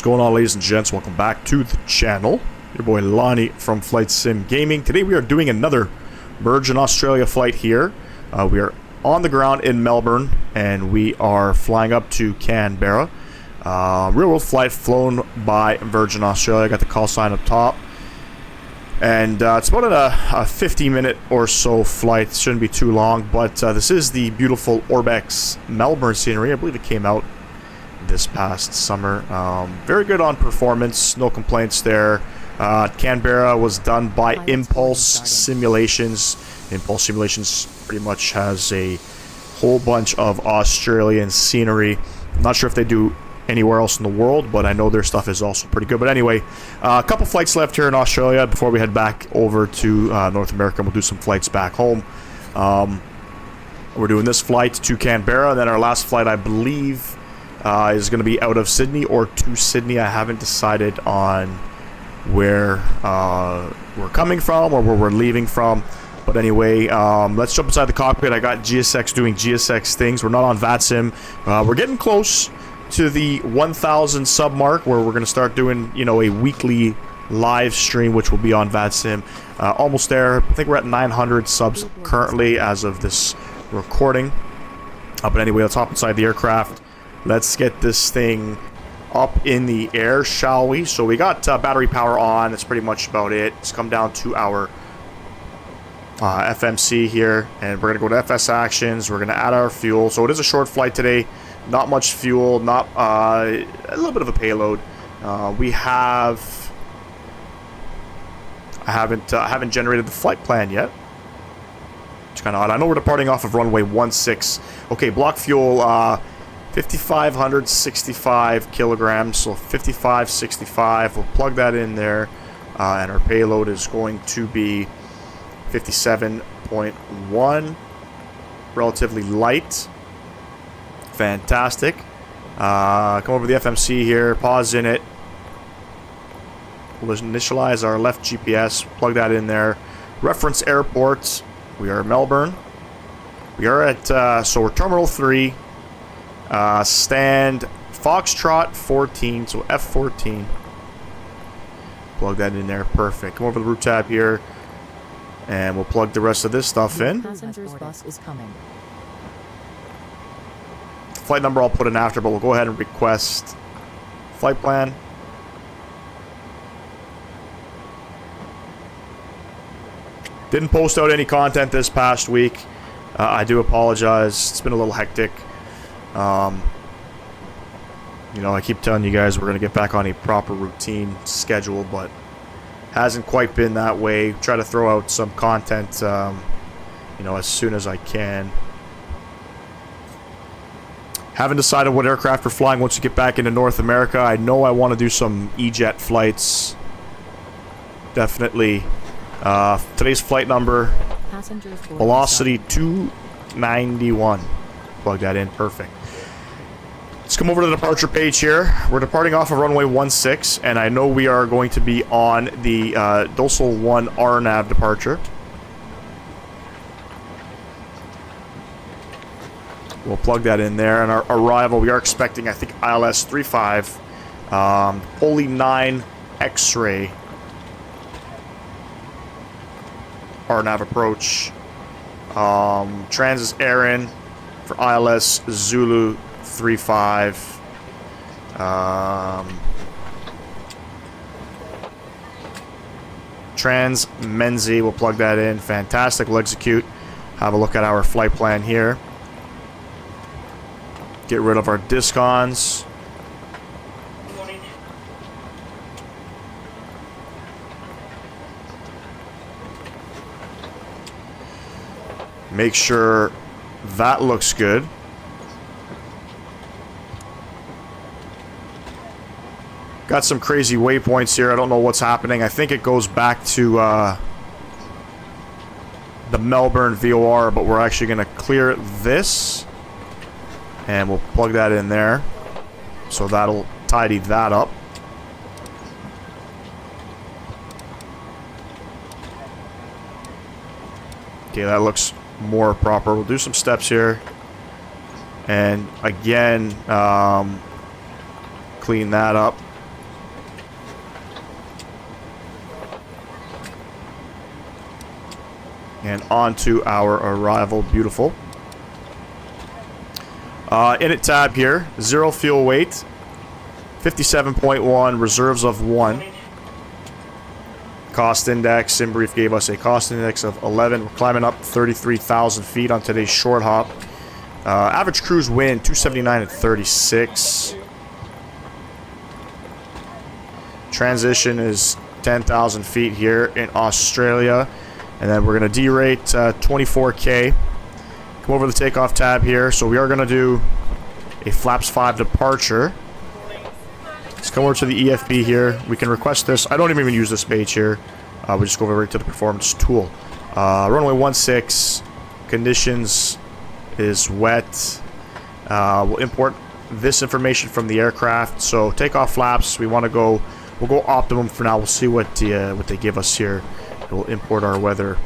What's going on, ladies and gents? Welcome back to the channel. Your boy Lonnie from FlightSim Gaming. Today we are doing another Virgin Australia flight here. We are on the ground in Melbourne and we are flying up to Canberra. Real world flight flown by Virgin Australia. Got the call sign up top. And it's about a 50-minute or so flight. It shouldn't be too long, but this is the beautiful Orbex Melbourne scenery. I believe it came out this past summer. Very good on performance, no complaints there. Canberra was done by Impulse Simulations. Impulse Simulations pretty much has a whole bunch of Australian scenery. I'm not sure if they do anywhere else in the world, but I know their stuff is also pretty good. But anyway, a couple flights left here in Australia before we head back over to North America. We'll do some flights back home. We're doing this flight to Canberra, and then our last flight, I believe, is going to be out of Sydney or to Sydney. I haven't decided on where we're coming from or where we're leaving from. But anyway, let's jump inside the cockpit. I got GSX doing GSX things. We're not on VATSIM. We're getting close to the 1,000 sub mark, where we're going to start doing, you know, a weekly live stream, which will be on VATSIM. Almost there. I think we're at 900 subs currently as of this recording. But anyway, let's hop inside the aircraft. Let's get this thing up in the air, shall we? So we got battery power on. That's pretty much about it. Let's come down to our FMC here, and we're going to go to FS actions. We're going to add our fuel. So it is a short flight today. Not much fuel, not a little bit of a payload. I haven't generated the flight plan yet. It's kind of odd. I know we're departing off of runway 16. Okay, block fuel 5,565 kilograms, so 5565. We'll plug that in there, and our payload is going to be 57.1, relatively light. Fantastic. Come over to the FMC here, pause in it. We'll initialize our left GPS, plug that in there. Reference airport, we are Melbourne. We are at, so we're Terminal 3, stand Foxtrot 14, so F14. Plug that in there, perfect. Come over to the route tab here, and we'll plug the rest of this stuff in. Passenger's bus is coming. Flight number I'll put in after, but we'll go ahead and request flight plan. Didn't post out any content this past week. I do apologize. It's been a little hectic. You know, I keep telling you guys we're going to get back on a proper routine schedule, but hasn't quite been that way. Try to throw out some content, you know, as soon as I can. Haven't decided what aircraft we're flying once we get back into North America. I know I want to do some E-Jet flights. Definitely. Today's flight number, Velocity 291. Plug that in. Perfect. Let's come over to the departure page here. We're departing off of runway 16, and I know we are going to be on the Docel 1 RNAV departure. We'll plug that in there. And our arrival, we are expecting, I think, ILS 35, Poli 9 X-ray RNAV approach. Transis Aaron for ILS Zulu 35. Trans Menzi, we'll plug that in. Fantastic. We'll execute. Have a look at our flight plan here. Get rid of our discons. Make sure that looks good. Got some crazy waypoints here. I don't know what's happening. I think it goes back to the Melbourne VOR, but we're actually going to clear this. And we'll plug that in there. So that'll tidy that up. Okay, that looks more proper. We'll do some steps here. And again, clean that up. And onto our arrival. Beautiful. Init tab here. 0 fuel weight. 57.1. Reserves of 1. Cost index. SimBrief gave us a cost index of 11. We're climbing up 33,000 feet on today's short hop. Average cruise wind 279 at 36. Transition is 10,000 feet here in Australia. And then we're going to derate 24K. Come over to the takeoff tab here. So we are going to do a flaps 5 departure. Let's come over to the EFB here. We can request this. I don't even use this page here. We just go over right to the performance tool. Runway 16. Conditions is wet. We'll import this information from the aircraft. So takeoff flaps. We want to go. We'll go optimum for now. We'll see what they give us here. We'll import our weather.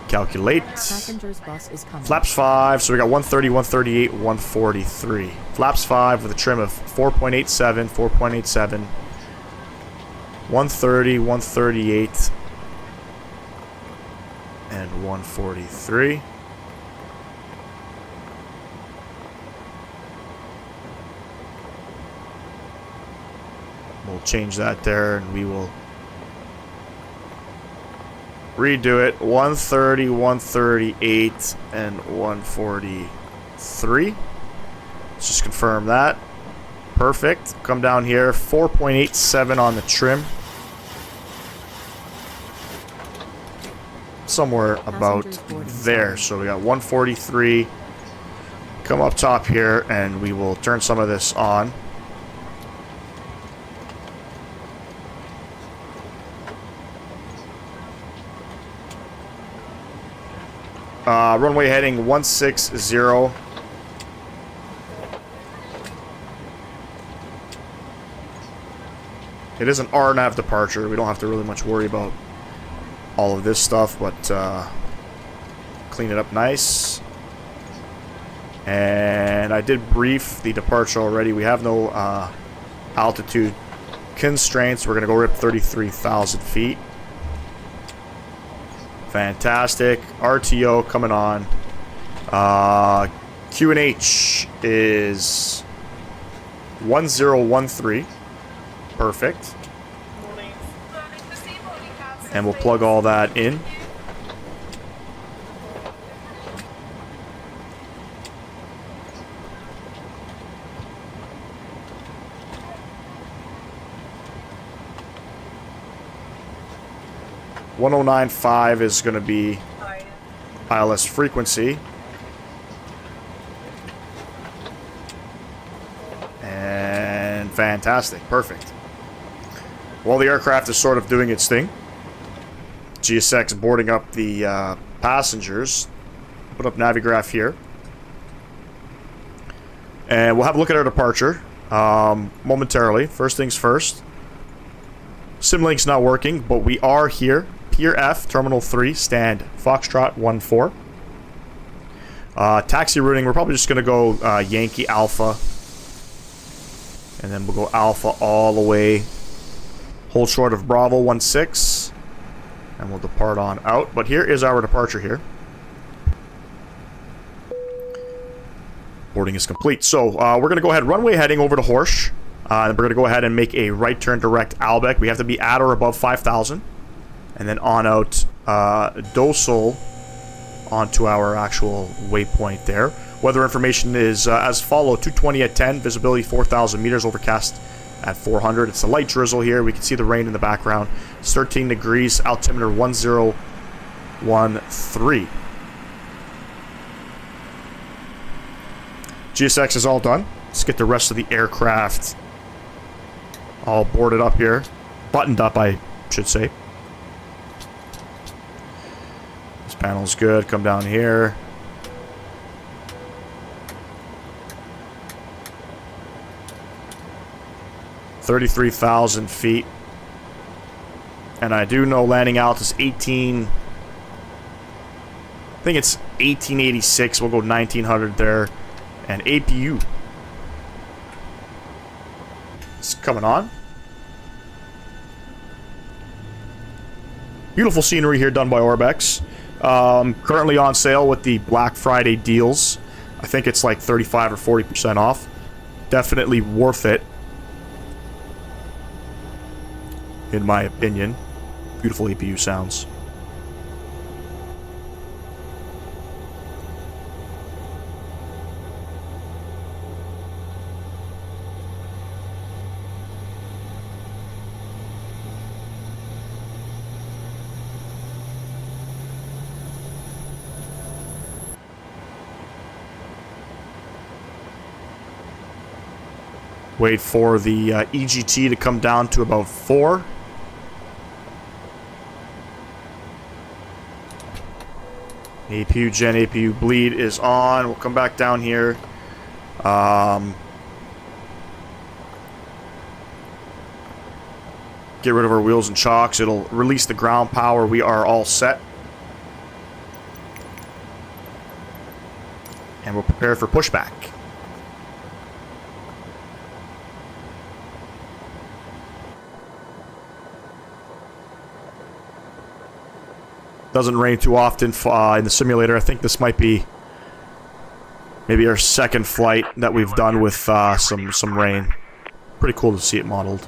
Calculate. Passenger's bus is coming. Flaps 5. So we got 130, 138, 143. Flaps 5 with a trim of 4.87, 4.87, 130, 138, and 143. We'll change that there, and we will redo it. 130, 138, and 143. Let's just confirm that. Perfect. Come down here. 4.87 on the trim. Somewhere about there. So we got 143. Come up top here, and we will turn some of this on. Runway heading 160. It is an RNAV departure. We don't have to really much worry about all of this stuff, but clean it up nice. And I did brief the departure already. We have no altitude constraints. We're going to go rip 33,000 feet. Fantastic. RTO coming on. QNH is 1013. Perfect. And we'll plug all that in. .1095 is going to be ILS frequency. And fantastic. Perfect. While the aircraft is sort of doing its thing, GSX boarding up the passengers. Put up Navigraph here. And we'll have a look at our departure momentarily. First things first. Simlink's not working, but we are here. Pier F, Terminal 3, stand Foxtrot 14. Taxi routing, we're probably just going to go Yankee Alpha. And then we'll go Alpha all the way. Hold short of Bravo 16. And we'll depart on out. But here is our departure here. Boarding is complete. So we're going to go ahead, runway heading over to Horsch. And we're going to go ahead and make a right turn direct Albeck. We have to be at or above 5,000. And then on out Dosel onto our actual waypoint there. Weather information is as follows. 220 at 10. Visibility 4,000 meters. Overcast at 400. It's a light drizzle here. We can see the rain in the background. It's 13 degrees. Altimeter 1013. GSX is all done. Let's get the rest of the aircraft all boarded up here. Buttoned up, I should say. This panel's good. Come down here. $33,000 feet. And I do know landing out is 18... I think it's 1886. We'll go 1900 there. And APU. It's coming on. Beautiful scenery here done by Orbex. Currently on sale with the Black Friday deals. I think it's like 35 or 40% off. Definitely worth it, in my opinion. Beautiful APU sounds. Wait for the EGT to come down to about 4. APU gen, APU bleed is on. We'll come back down here. Get rid of our wheels and chocks. It'll release the ground power. We are all set. And we'll prepare for pushback. Doesn't rain too often in the simulator. I think this might be maybe our second flight that we've done with some rain. Pretty cool to see it modeled.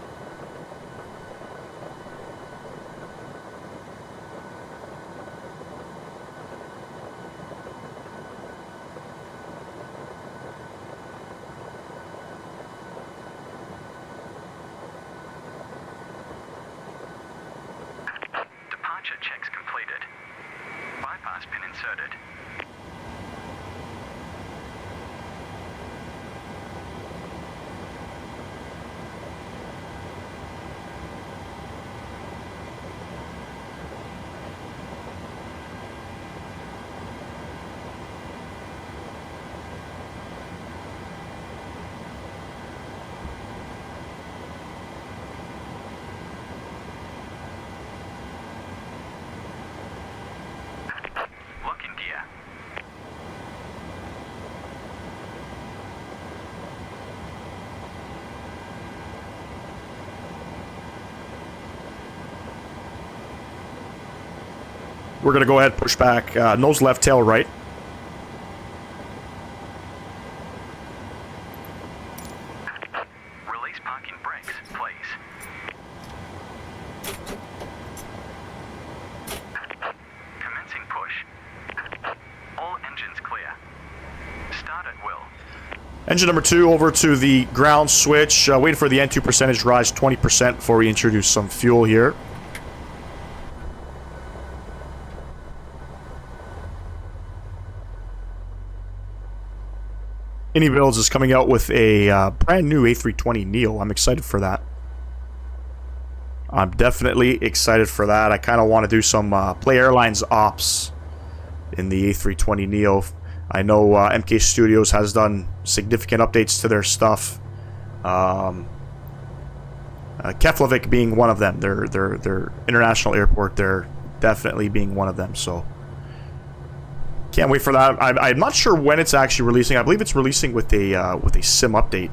We're going to go ahead and push back. Nose left, tail right. Release parking brakes, please. Commencing push. All engines clear. Start at will. Engine number 2 over to the ground switch. Waiting for the N2 percentage rise 20% before we introduce some fuel here. Builds is coming out with a brand new A320neo. I'm excited for that. I'm definitely excited for that. I kind of want to do some Play Airlines ops in the A320neo. I know MK Studios has done significant updates to their stuff. Keflavik being one of them. Their international airport. They're definitely being one of them. So. Can't wait for that. I'm not sure when it's actually releasing. I believe it's releasing with a sim update.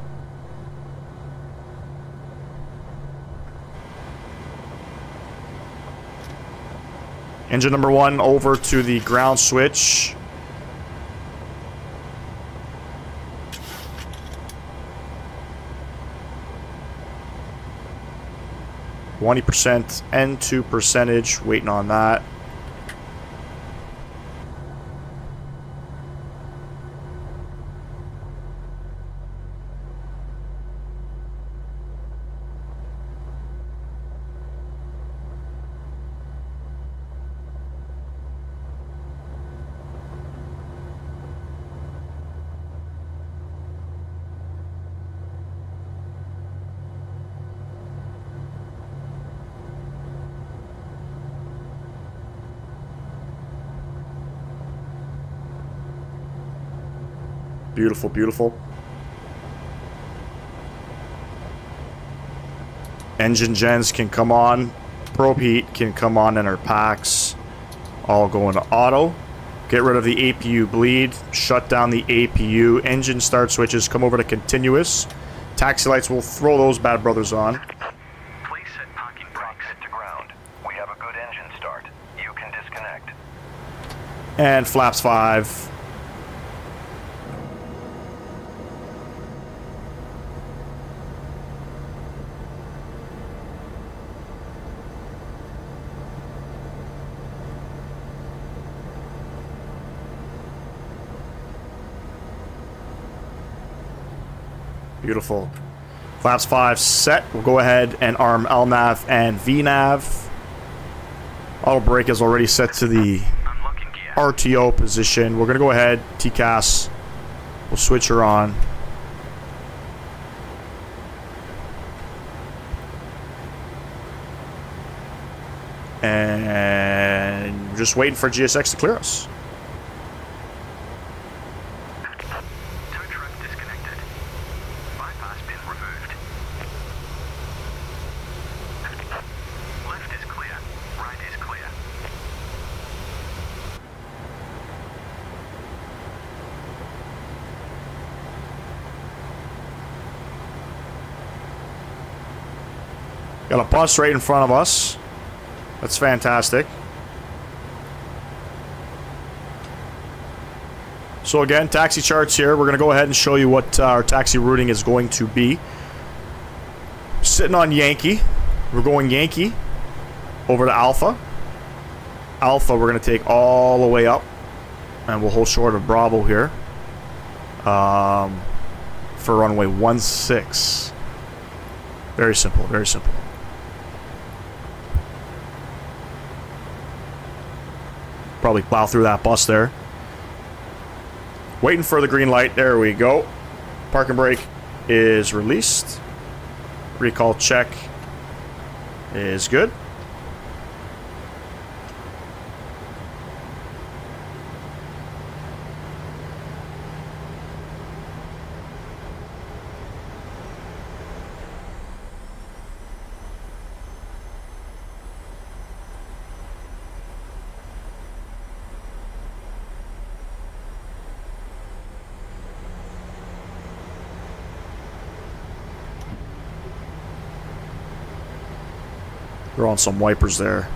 Engine number 1 over to the ground switch. %, N2 percentage. Waiting on that. Beautiful, beautiful. Engine gens can come on. Probe heat can come on in our packs. All going to auto. Get rid of the APU bleed. Shut down the APU. Engine start switches come over to continuous. Taxi lights will throw those bad brothers on. Please set parking brakes to ground. We have a good engine start. And flaps 5. Beautiful. Flaps 5 set. We'll go ahead and arm LNAV and VNAV. Auto brake is already set to the Unlocking gear. RTO position. We're going to go ahead, TCAS. We'll switch her on. And just waiting for GSX to clear us. Tow truck disconnected. Bypass pin removed. Left is clear. Right is clear. Got a bus right in front of us. That's fantastic. So again, taxi charts here. We're going to go ahead and show you what our taxi routing is going to be. Sitting on Yankee. We're going Yankee over to Alpha. Alpha we're going to take all the way up. And we'll hold short of Bravo here. For runway 16. Very simple, very simple. Probably plow through that bus there. Waiting for the green light. There we go. Parking brake is released. Recall check is good. They're on some wipers there.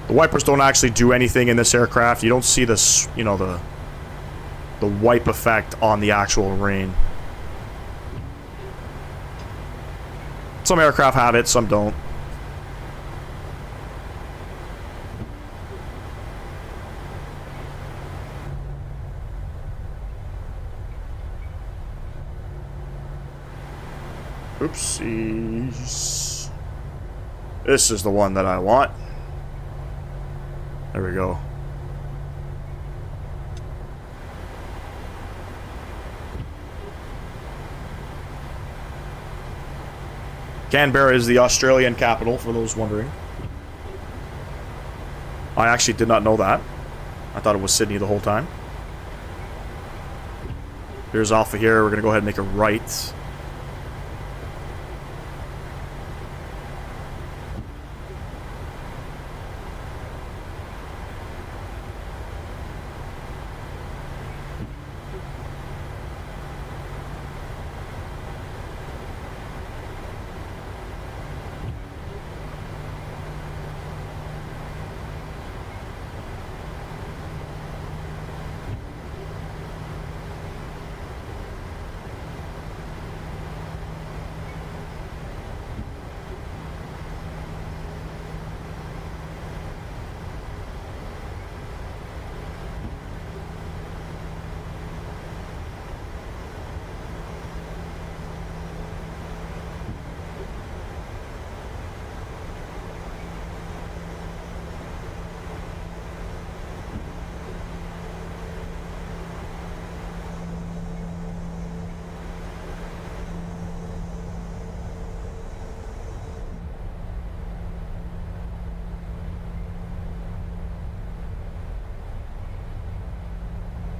The wipers don't actually do anything in this aircraft. You don't see this, you know, the wipe effect on the actual rain. Some aircraft have it, some don't. Oopsies. This is the one that I want. There we go. Canberra is the Australian capital, for those wondering. I actually did not know that. I thought it was Sydney the whole time. Here's Alpha here. We're going to go ahead and make a right.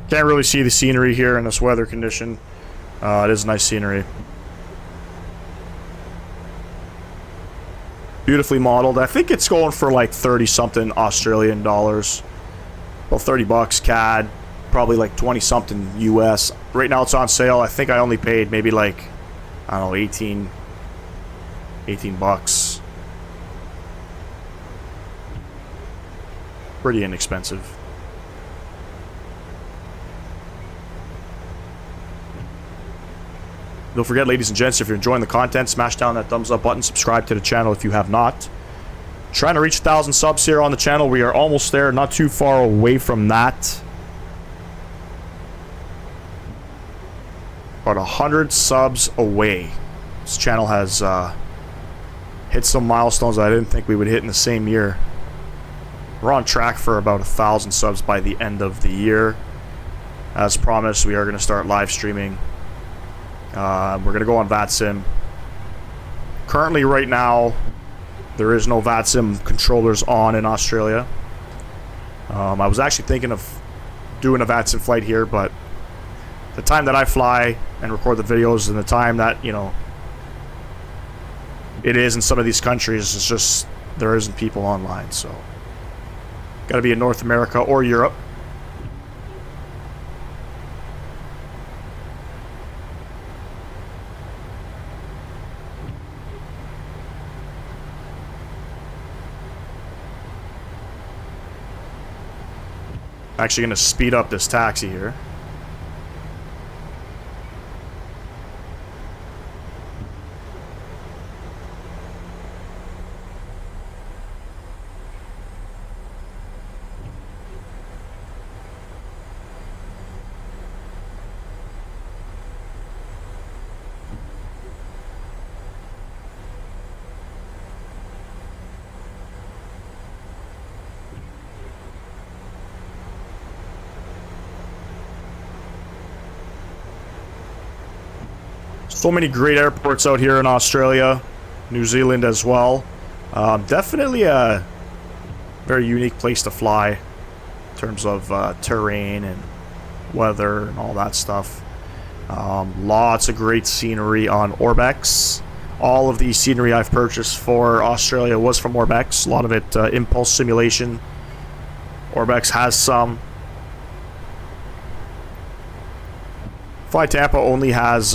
Can't really see the scenery here in this weather condition. It is nice scenery. Beautifully modeled. I think it's going for like 30 something Australian dollars. Well, 30 bucks CAD. Probably like 20 something US. Right now it's on sale. I think I only paid maybe like, I don't know, 18 bucks. Pretty inexpensive. Don't forget, ladies and gents, if you're enjoying the content, smash down that thumbs up button, subscribe to the channel if you have not. Trying to reach 1,000 subs here on the channel. We are almost there, not too far away from that. About 100 subs away. This channel has hit some milestones that I didn't think we would hit in the same year. We're on track for about 1,000 subs by the end of the year. As promised, we are going to start live streaming. We're going to go on VATSIM. Currently, right now, there is no VATSIM controllers on in Australia. I was actually thinking of doing a VATSIM flight here, but the time that I fly and record the videos and the time that, you know, it is in some of these countries, it's just there isn't people online, so got to be in North America or Europe. Actually going to speed up this taxi here. So many great airports out here in Australia, New Zealand as well. Definitely a very unique place to fly in terms of terrain and weather and all that stuff. Lots of great scenery on Orbex. All of the scenery I've purchased for Australia was from Orbex. A lot of it impulse simulation. Orbex has some. Fly Tampa only has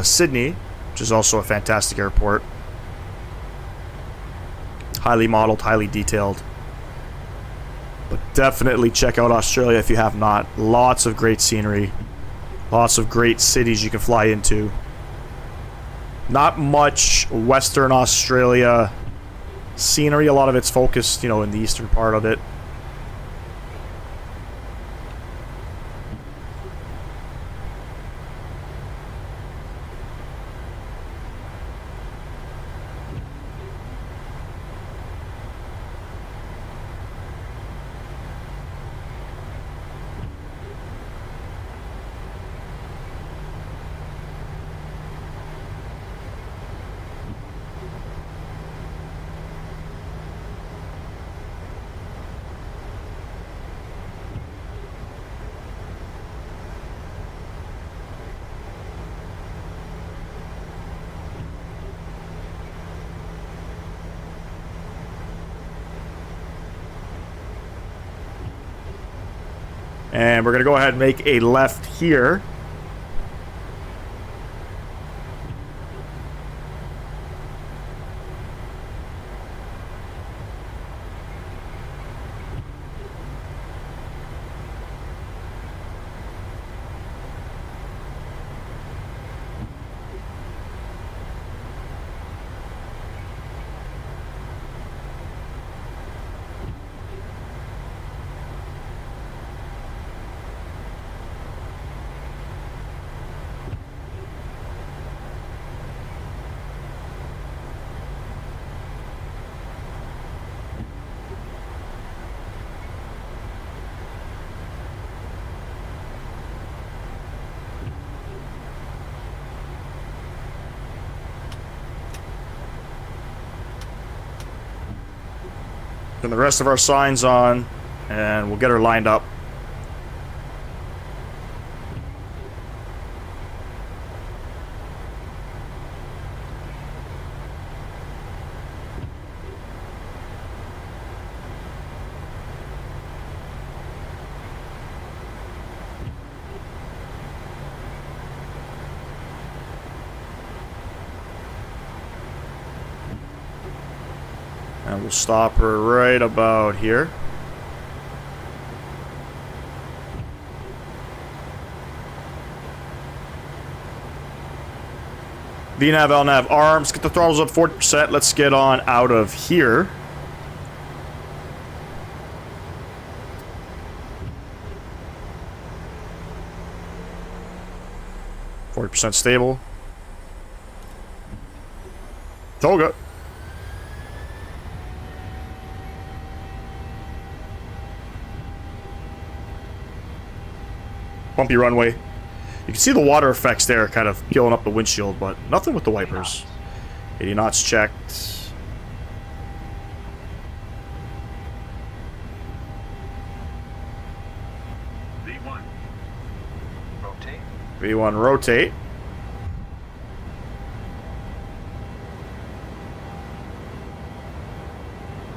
Sydney, which is also a fantastic airport. Highly modeled, highly detailed. But definitely check out Australia if you have not. Lots of great scenery. Lots of great cities you can fly into. Not much Western Australia scenery. A lot of it's focused, you know, in the eastern part of it. And we're going to go ahead and make a left here. Turn the rest of our signs on, and we'll get her lined up. And we'll stop her right about here. VNAV, LNAV, arms. Get the throttles up 40%. Let's get on out of here. %, stable. Toga. Bumpy runway. You can see the water effects there kind of killing up the windshield, but nothing with the wipers. 80 knots checked. V1. Rotate. V1 rotate.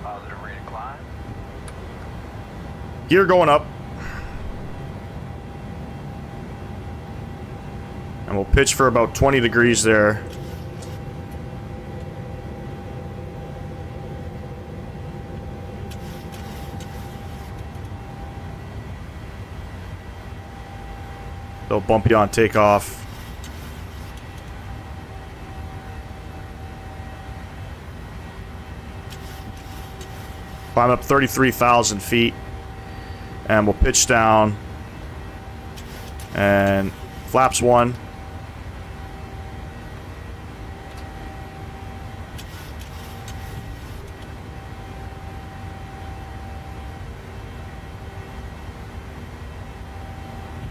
Positive rate of climb. Gear going up. And we'll pitch for about 20 degrees there. They'll bumpy on takeoff. Climb up 33,000 feet. And we'll pitch down. And flaps 1.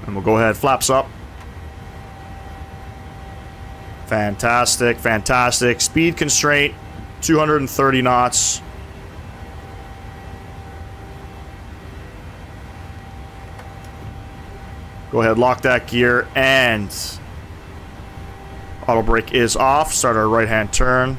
And we'll go ahead, flaps up. Fantastic, fantastic. Speed constraint, 230 knots. Go ahead, lock that gear, and auto brake is off. Start our right-hand turn.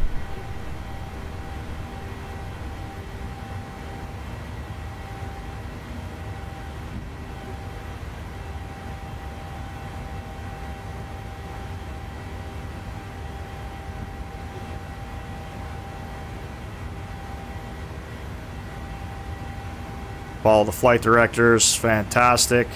Follow the flight directors. Fantastic.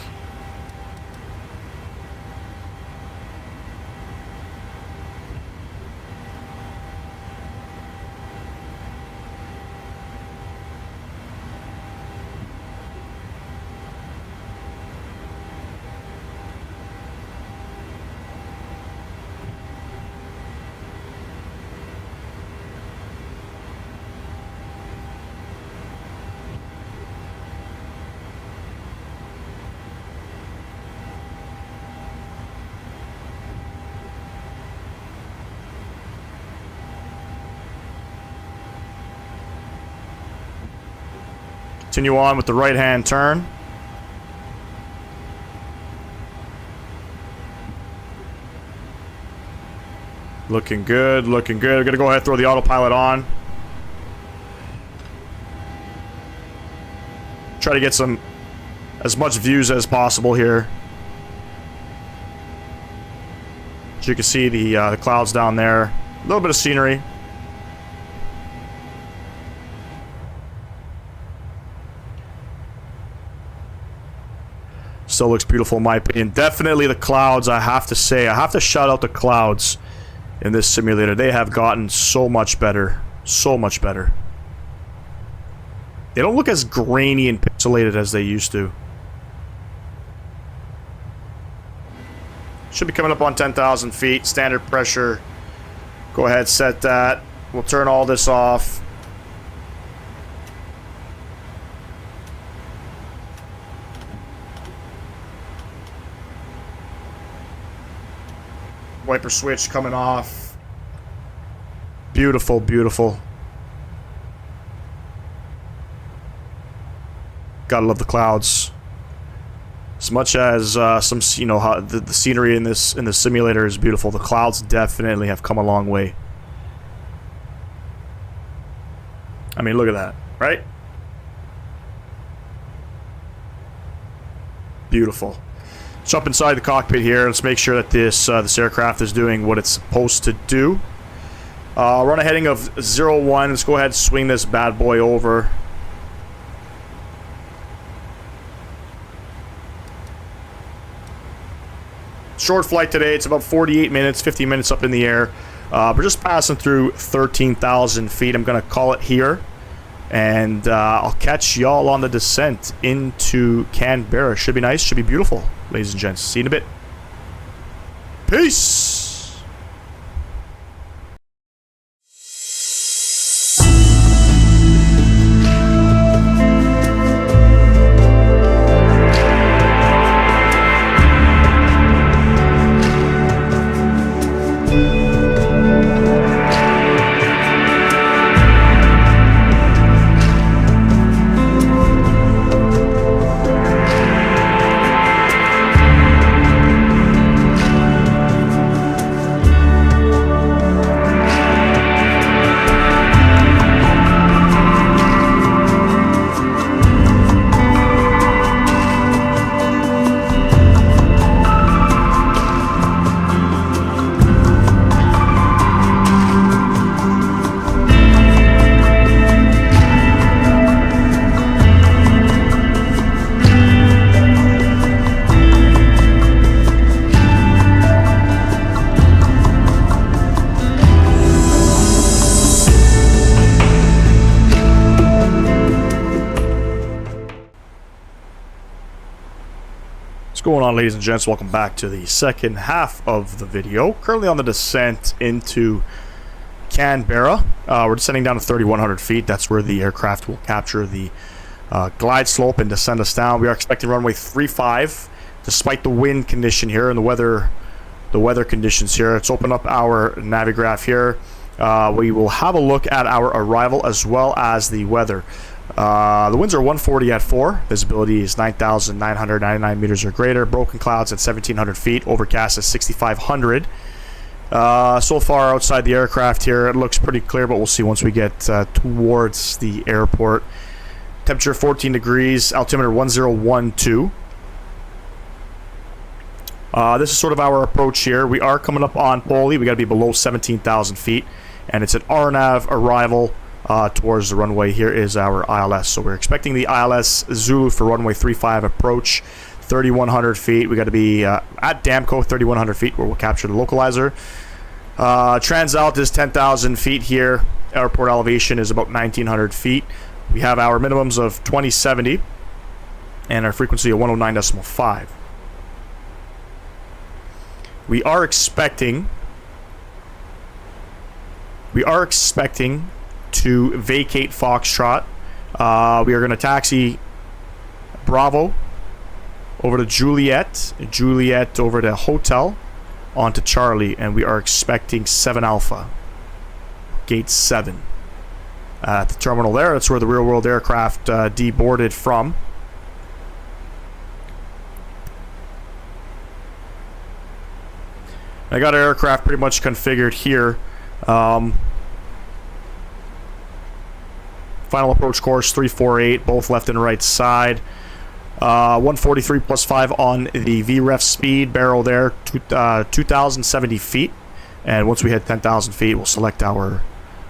Continue on with the right-hand turn. Looking good, looking good. We're gonna go ahead and throw the autopilot on. Try to get some as much views as possible here. As you can see, the clouds down there. A little bit of scenery. Still looks beautiful in my opinion. Definitely the clouds, I have to say. I have to shout out the clouds in this simulator. They have gotten so much better. So much better. They don't look as grainy and pixelated as they used to. Should be coming up on 10,000 feet. Standard pressure. Go ahead, set that. We'll turn all this off. Wiper switch coming off. Beautiful, beautiful. Gotta love the clouds. As much as some, you know, how the scenery in this simulator is beautiful, the clouds definitely have come a long way. I mean, look at that, right? Beautiful. Jump inside the cockpit here. Let's make sure that this aircraft is doing what it's supposed to do. Run a heading of 0-1. Let's go ahead and swing this bad boy over. Short flight today. It's about 48 minutes, 50 minutes up in the air. We're just passing through 13,000 feet. I'm going to call it here. And I'll catch y'all on the descent into Canberra. Should be nice. Should be beautiful, ladies and gents. See you in a bit. Peace! What's going on, ladies and gents? Welcome back to the second half of the video. Currently on the descent into Canberra. We're descending down to 3,100 feet. That's where the aircraft will capture the glide slope and descend us down. We are expecting runway 35, despite the wind condition here and the weather conditions here. Let's open up our Navigraph here. We will have a look at our arrival as well as the weather. The winds are 140 at 4. Visibility is 9,999 meters or greater. Broken clouds at 1,700 feet. Overcast at 6,500. So far outside the aircraft here, it looks pretty clear, but we'll see once we get towards the airport. Temperature 14 degrees. Altimeter 1012. This is sort of our approach here. We are coming up on Poli. We got to be below 17,000 feet, and it's an RNAV arrival. Towards the runway. Here is our ILS. So we're expecting the ILS Zulu for runway 35 approach, 3,100 feet. We got to be at Damco, 3,100 feet, where we'll capture the localizer. Transalt is 10,000 feet here. Airport elevation is about 1,900 feet. We have our minimums of 2070 and our frequency of 109.5. We are expecting to vacate Foxtrot. We are going to taxi Bravo over to Juliet over to Hotel, onto Charlie, and we are expecting 7 Alpha, gate 7. At the terminal there, that's where the real world aircraft deboarded from. I got our aircraft pretty much configured here. Final approach course 348, both left and right side. 143 plus 5 on the VREF speed. Barrel there, 2,070 feet. And once we hit 10,000 feet, we'll select our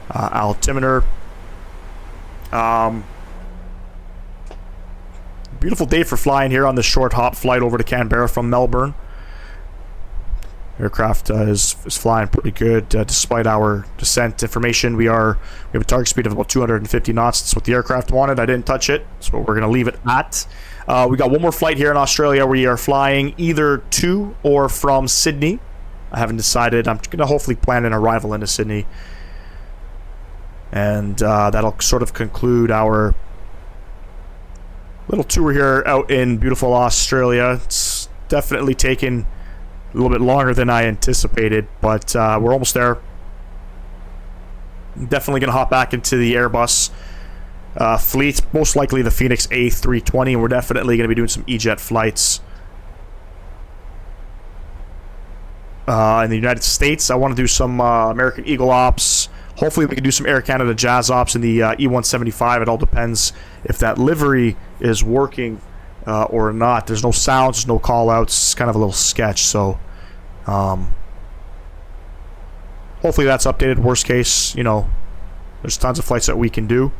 altimeter. Beautiful day for flying here on this short hop flight over to Canberra from Melbourne. Aircraft is flying pretty good despite our descent information. We have a target speed of about 250 knots. That's what the aircraft wanted. I didn't touch it, so we're going to leave it at. We got one more flight here in Australia. We are flying either to or from Sydney. I haven't decided. I'm going to hopefully plan an arrival into Sydney, and that'll sort of conclude our little tour here out in beautiful Australia. It's definitely taken a little bit longer than I anticipated, but we're almost there. Definitely going to hop back into the Airbus fleet, most likely the Phoenix A320, and we're definitely going to be doing some E-Jet flights in the United States. I want to do some American Eagle ops. Hopefully we can do some Air Canada Jazz ops in the E175. It all depends if that livery is working or not. There's no sounds, there's no call outs. It's kind of a little sketch, so hopefully that's updated. Worst case, you know, there's tons of flights that we can do.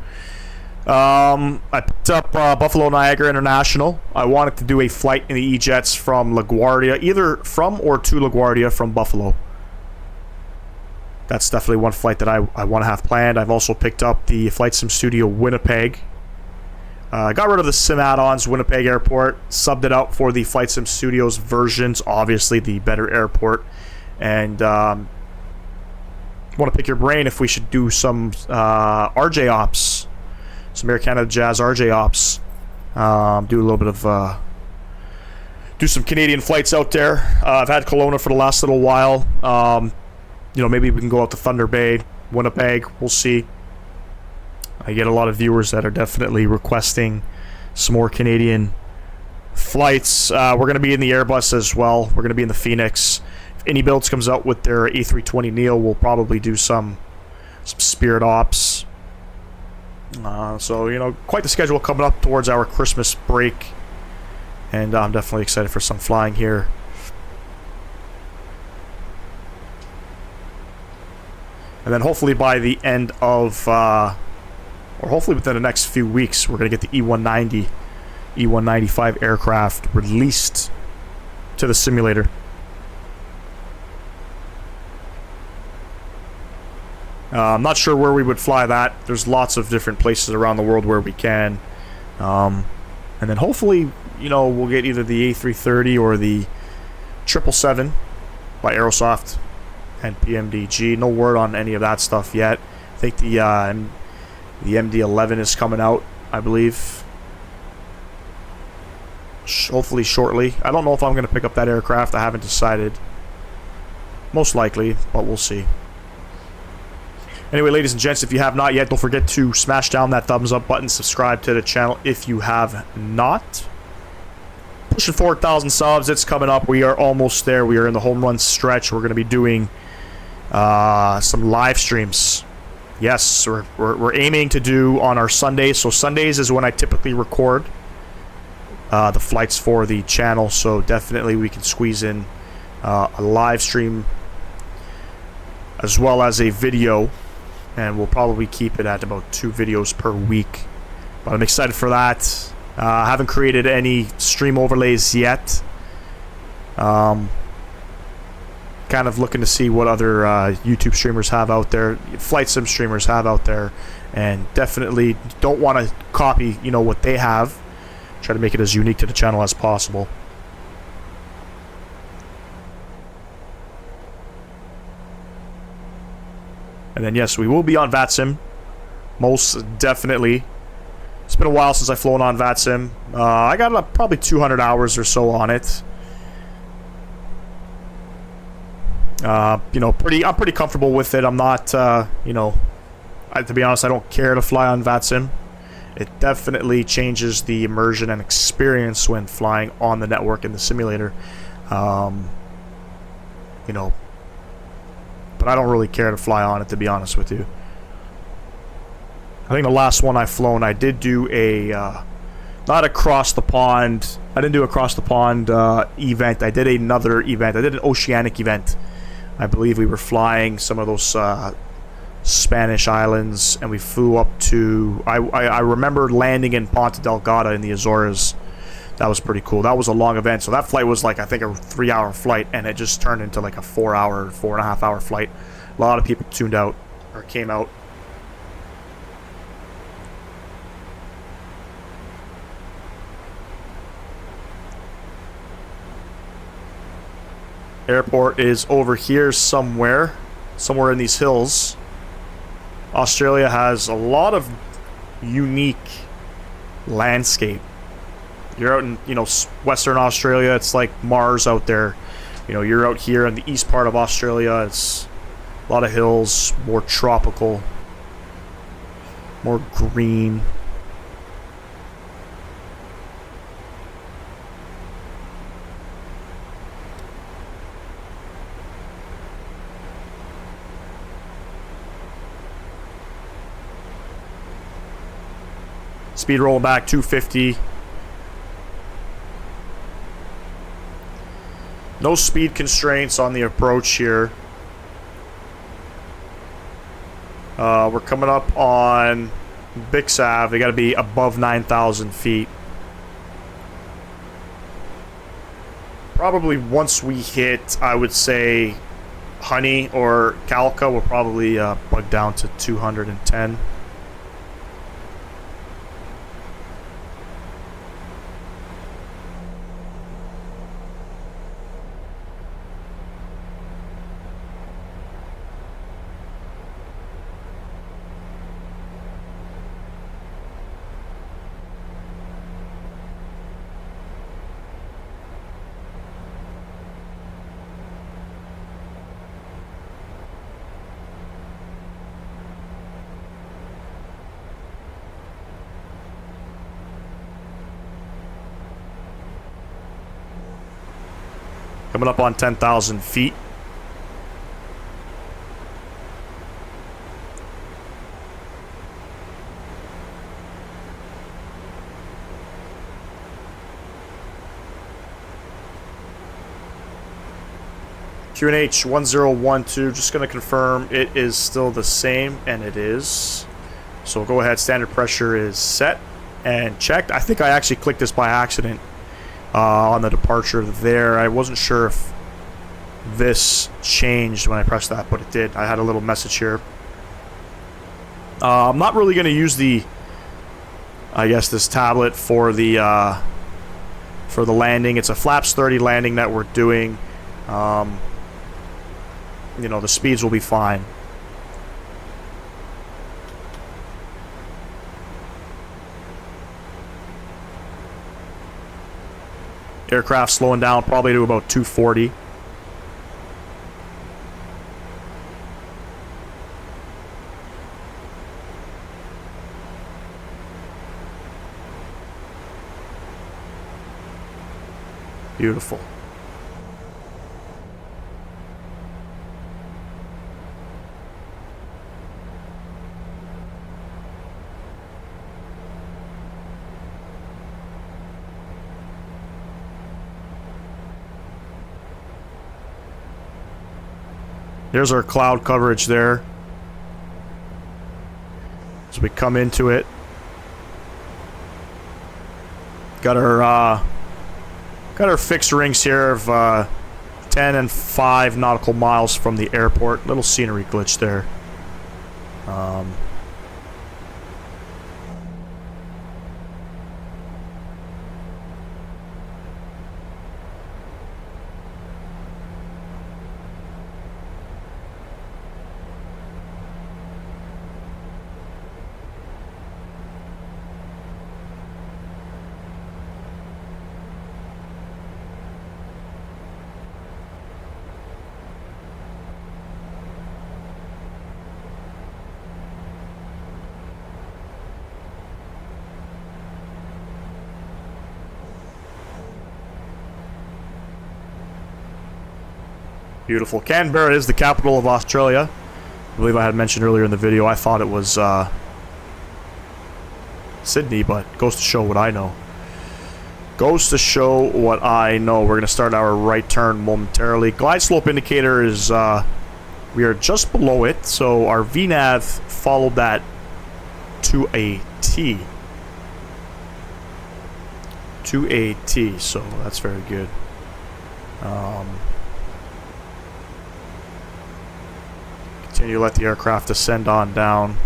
I picked up Buffalo Niagara International. I wanted to do a flight in the E-Jets from LaGuardia, either from or to LaGuardia from Buffalo. That's definitely one flight that I want to have planned. I've also picked up the FlightSim Studio Winnipeg. Got rid of the sim add-ons, Winnipeg Airport, subbed it out for the FlightSim Studios versions, obviously the better airport. And want to pick your brain if we should do some RJ ops, some Air Canada Jazz RJ ops. Do a little bit of do some Canadian flights out there. I've had Kelowna for the last little while. You know, maybe we can go out to Thunder Bay, Winnipeg. We'll see. I get a lot of viewers that are definitely requesting some more Canadian flights. We're going to be in the Airbus as well. We're going to be in the Phoenix. If any builds comes out with their A320neo, we'll probably do some Spirit ops. So, you know, quite the schedule coming up towards our Christmas break. And I'm definitely excited for some flying here. And then hopefully by the end of, or hopefully within the next few weeks, we're going to get the E190, E195 aircraft released to the simulator. I'm not sure where we would fly that. There's lots of different places around the world where we can. And then hopefully, you know, we'll get either the A330 or the 777 by Aerosoft and PMDG. No word on any of that stuff yet. I think the MD-11 is coming out, I believe. Hopefully shortly. I don't know if I'm going to pick up that aircraft. I haven't decided. Most likely, but we'll see. Anyway, ladies and gents, if you have not yet, don't forget to smash down that thumbs up button. Subscribe to the channel if you have not. Pushing 4,000 subs. It's coming up. We are almost there. We are in the home run stretch. We're going to be doing some live streams. Yes, we're aiming to do on our Sundays. So Sundays is when I typically record the flights for the channel. So definitely we can squeeze in a live stream as well as a video. And we'll probably keep it at about 2 videos per week. But I'm excited for that. I haven't created any stream overlays yet. Kind of looking to see what other YouTube streamers have out there, FlightSim streamers have out there, and definitely don't want to copy, you know, what they have. Try to make it as unique to the channel as possible. And then yes, we will be on VATSIM, most definitely. It's been a while since I've flown on VATSIM. I got probably 200 hours or so on it. You know, I'm pretty comfortable with it. I'm not, you know, to be honest, I don't care to fly on VATSIM. It definitely changes the immersion and experience when flying on the network in the simulator. You know, but I don't really care to fly on it, to be honest with you. I think the last one I've flown, I did do a, not across the pond. I didn't do across the pond event. I did another event. I did an oceanic event. I believe we were flying some of those Spanish islands, and we flew up to... I remember landing in Ponta Delgada in the Azores. That was pretty cool. That was a long event. So that flight was like, I think, a 3-hour flight, and it just turned into like a 4-hour, 4.5-hour flight. A lot of people tuned out, or came out. Airport is over here somewhere in these hills. Australia has a lot of unique landscape. You're out in, you know, Western Australia, it's like Mars out there. You know, you're out here in the east part of Australia, it's a lot of hills, more tropical, more green. Speed rolling back 250. No speed constraints on the approach here. We're coming up on Bixav. They got to be above 9,000 feet. Probably once we hit, I would say, Honey or Calica will probably bug down to 210. Coming up on 10,000 feet. QNH 1012, just going to confirm it is still the same, and it is. So go ahead, standard pressure is set and checked. I think I actually clicked this by accident on the departure there. I wasn't sure if this changed when I pressed that, but it did. I had a little message here. I'm not really going to use this tablet for the landing. It's a flaps 30 landing that we're doing. You know, the speeds will be fine. Aircraft slowing down probably to about 240. Beautiful. There's our cloud coverage there. As we come into it. Got our fixed rings here of 10 and 5 nautical miles from the airport. Little scenery glitch there. Beautiful. Canberra is the capital of Australia. I believe I had mentioned earlier in the video, I thought it was Sydney, but goes to show what I know. Goes to show what I know. We're going to start our right turn momentarily. Glide slope indicator is, we are just below it, so our VNAV followed that to a T. To a T, so that's very good. Continue to let the aircraft descend on down.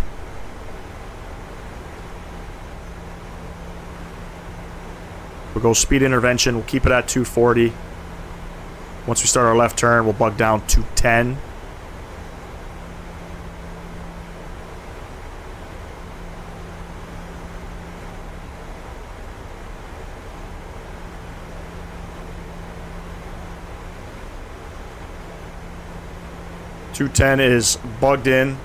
We'll go speed intervention. We'll keep it at 240. Once we start our left turn, we'll bug down to 10. .210 is bugged in.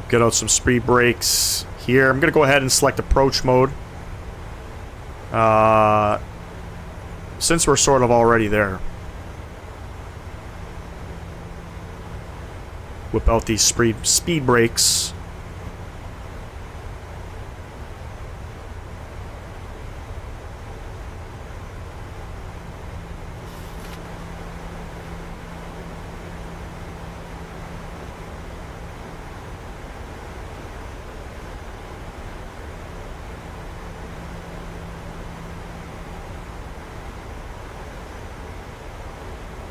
Get out some speed brakes here. I'm going to go ahead and select approach mode. Since we're sort of already there. whip out these speed brakes.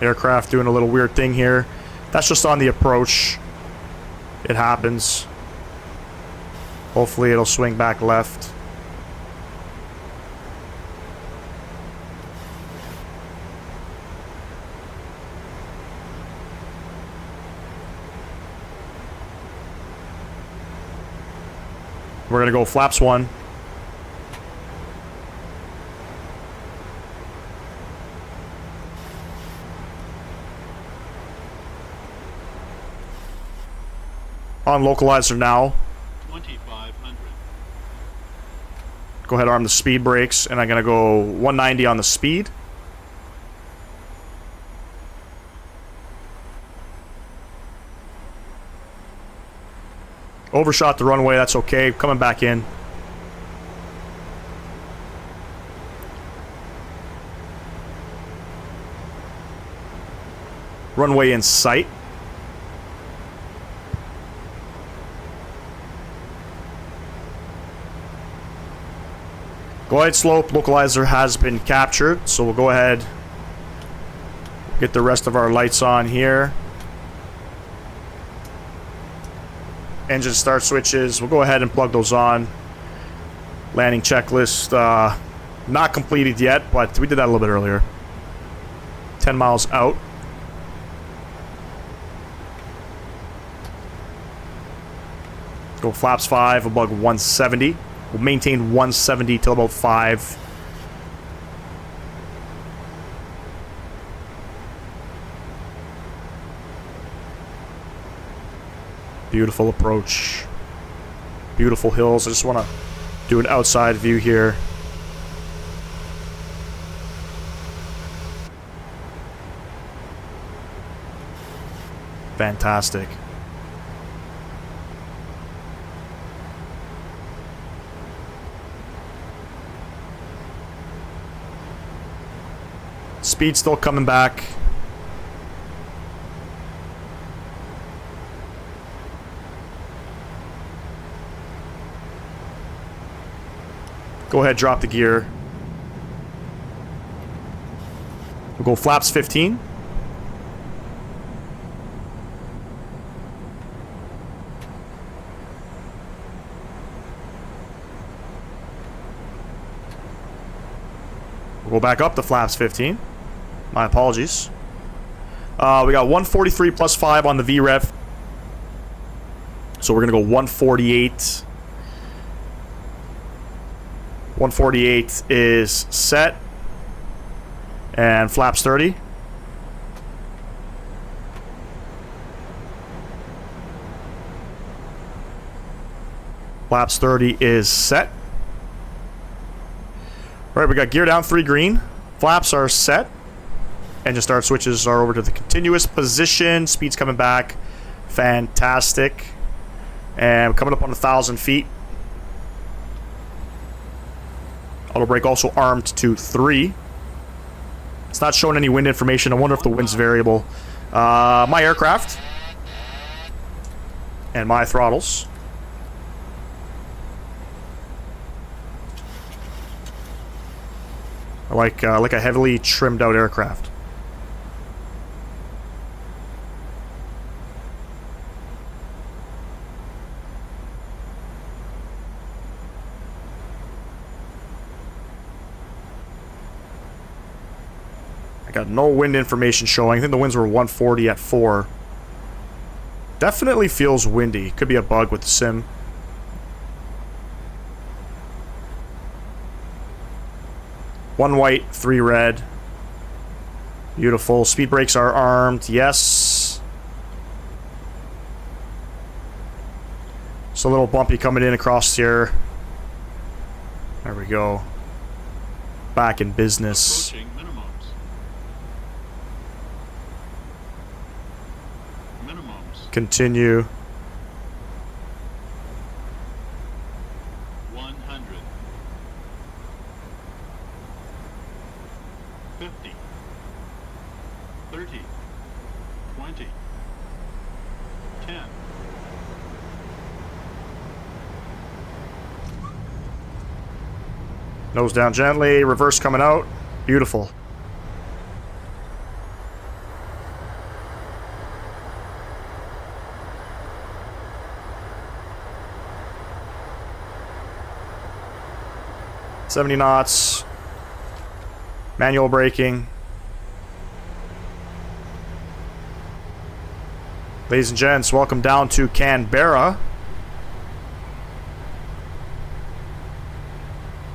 Aircraft doing a little weird thing here. That's just on the approach. It happens. Hopefully it'll swing back left. We're gonna go flaps 1. On localizer now. 2500. Go ahead, arm the speed brakes, and I'm gonna go 190 on the speed. Overshot the runway, that's okay. Coming back in. Runway in sight. Glide slope localizer has been captured, so we'll go ahead, get the rest of our lights on here. Engine start switches, we'll go ahead and plug those on. Landing checklist, not completed yet, but we did that a little bit earlier. 10 miles out. Go flaps 5, we'll bug 170. We'll maintain 170 till about 5. Beautiful approach. Beautiful hills. I just want to do an outside view here. Fantastic. Speed still coming back. Go ahead, drop the gear. We'll go flaps 15. We'll go back up to flaps 15. My apologies. We got 143 plus 5 on the VREV. So we're going to go 148. 148 is set. And flaps 30. Flaps 30 is set. All right, we got gear down 3 green. Flaps are set. Engine start switches are over to the continuous position. Speed's coming back. Fantastic. And coming up on 1,000 feet. Auto brake also armed to 3. It's not showing any wind information. I wonder if the wind's variable. My aircraft. And my throttles. I like a heavily trimmed out aircraft. I got no wind information showing. I think the winds were 140 at 4. Definitely feels windy. Could be a bug with the sim. One white, 3 red. Beautiful. Speed brakes are armed. Yes. It's a little bumpy coming in across here. There we go. Back in business. Approaching minimums. Minimums. Continue. 100. 50. 30. 20. 10. Nose down gently. Reverse coming out. Beautiful. $70 knots. Manual braking. Ladies and gents, welcome down to Canberra.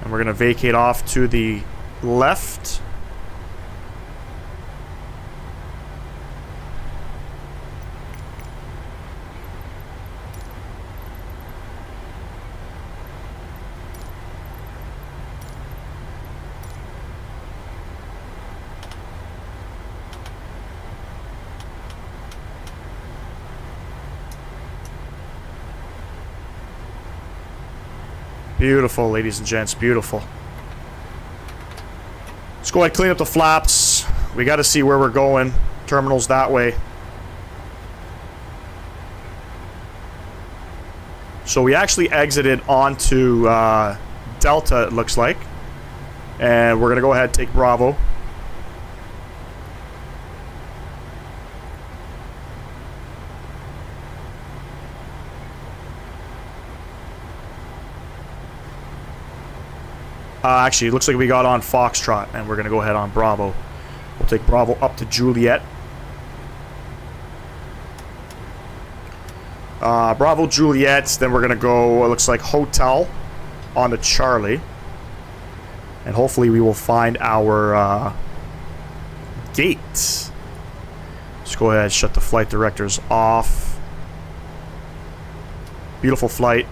And we're going to vacate off to the left. Beautiful, ladies and gents, beautiful. Let's go ahead and clean up the flaps. We got to see where we're going. Terminal's that way. So we actually exited onto Delta, it looks like. And we're going to go ahead and take Bravo. Actually, it looks like we got on Foxtrot, and we're going to go ahead on Bravo. We'll take Bravo up to Juliet. Bravo, Juliet, then we're going to go, it looks like Hotel on to Charlie. And hopefully we will find our gate. Let's go ahead and shut the flight directors off. Beautiful flight.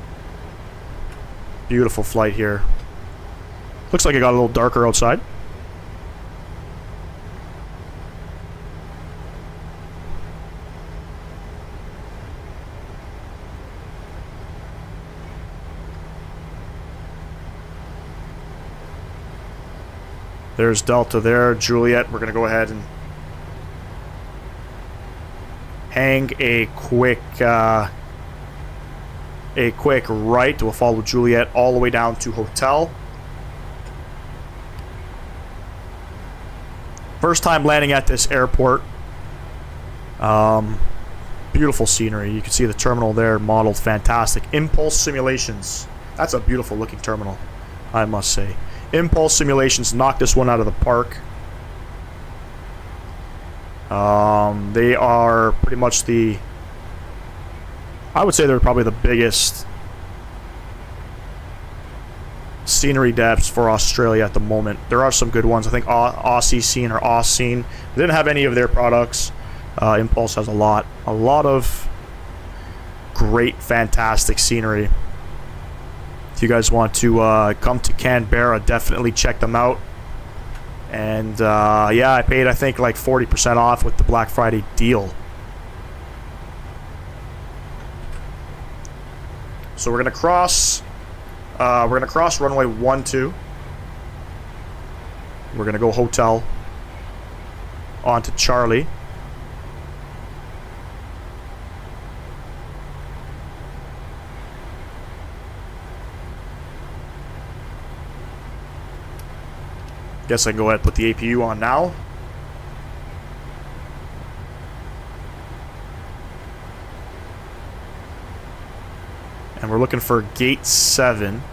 Beautiful flight here. Looks like it got a little darker outside. There's Delta there. Juliet, we're going to go ahead and hang a quick right. We'll follow Juliet all the way down to Hotel. First time landing at this airport. Beautiful scenery. You can see the terminal there modeled fantastic. Impulse Simulations. That's a beautiful looking terminal, I must say. Impulse Simulations knocked this one out of the park. They are pretty much the... I would say they're probably the biggest scenery devs for Australia at the moment. There are some good ones. I think Aussie Scene or Aus Scene. They didn't have any of their products. Impulse has a lot of great, fantastic scenery. If you guys want to come to Canberra, definitely check them out. And yeah, I paid, I think, like 40% off with the Black Friday deal. So we're gonna cross runway 12. We're gonna go Hotel onto Charlie. Guess I can go ahead and put the APU on now. And we're looking for gate 7.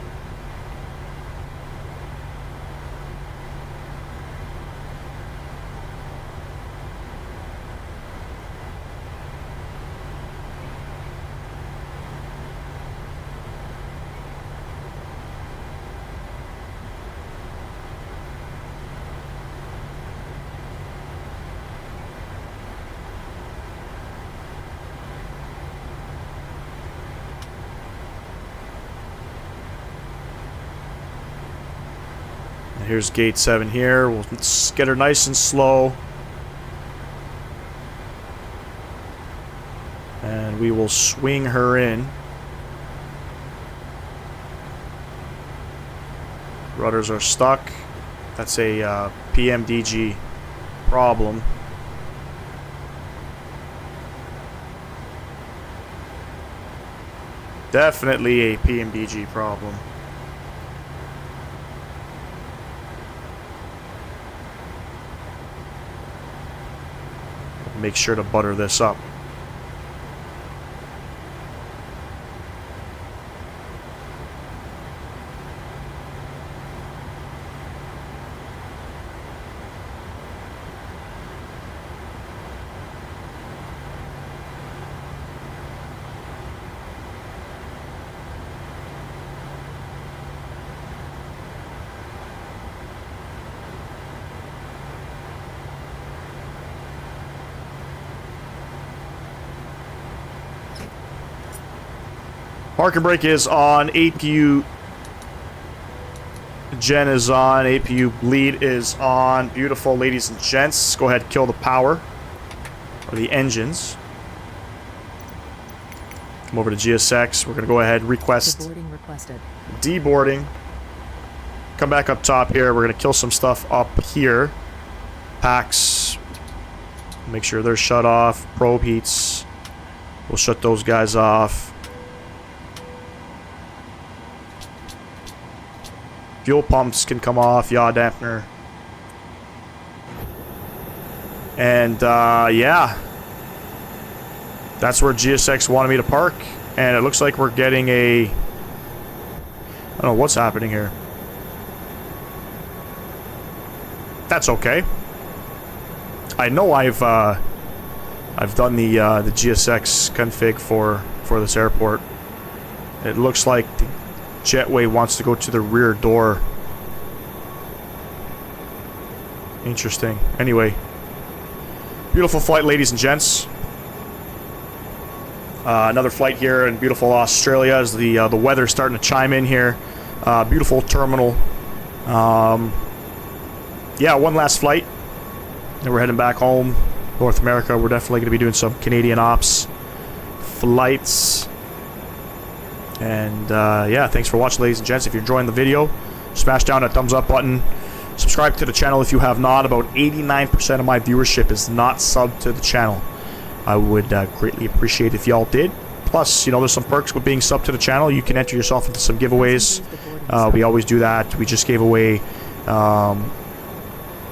Here's gate 7 here. We'll get her nice and slow. And And we will swing her in. Rudders are stuck. That's a PMDG problem. Definitely a PMDG problem. Make sure to butter this up. Parking brake is on. APU gen is on. APU bleed is on. Beautiful, ladies and gents. Go ahead, kill the power. Or the engines. Come over to GSX. We're going to go ahead, request Deboarding requested. Deboarding. Come back up top here. We're going to kill some stuff up here. Packs. Make sure they're shut off. Probe heats. We'll shut those guys off. Fuel pumps can come off, yaw dampener. And, yeah. That's where GSX wanted me to park. And it looks like we're getting a... I don't know what's happening here. That's okay. I know I've done the GSX config for this airport. It looks like the jetway wants to go to the rear door. Interesting. Anyway, beautiful flight, ladies and gents. Another flight here in beautiful Australia as the weather's starting to chime in here. Beautiful terminal. Yeah, one last flight. Then we're heading back home, North America. We're definitely going to be doing some Canadian ops flights. And yeah, thanks for watching, ladies and gents. If you're enjoying the video, smash down that thumbs up button. Subscribe to the channel if you have not. About 89% of my viewership is not subbed to the channel. I would greatly appreciate if y'all did. Plus, you know, there's some perks with being subbed to the channel. You can enter yourself into some giveaways. We always do that. We just gave away the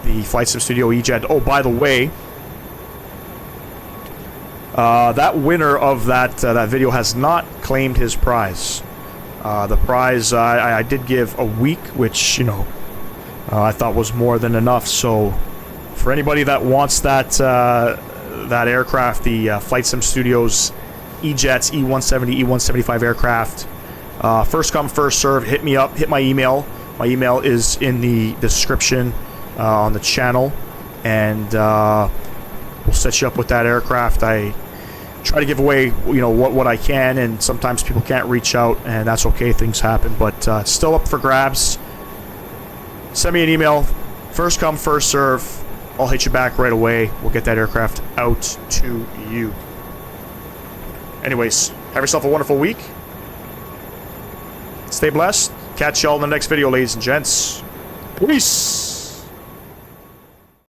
FlightSim Studio E-Jet. Oh, by the way, that winner of that video has not claimed his prize. The prize I did give a week, which, you know, I thought was more than enough. So for anybody that wants that that aircraft, the FlightSim Studios E-Jets, E170, E175 aircraft, first come, first serve. Hit me up, hit my email. My email is in the description on the channel, and we'll set you up with that aircraft. I try to give away, you know, what I can, and sometimes people can't reach out, and that's okay. Things happen, but it's still up for grabs. Send me an email. First come, first serve. I'll hit you back right away. We'll get that aircraft out to you. Anyways, have yourself a wonderful week. Stay blessed. Catch y'all in the next video, ladies and gents. Peace.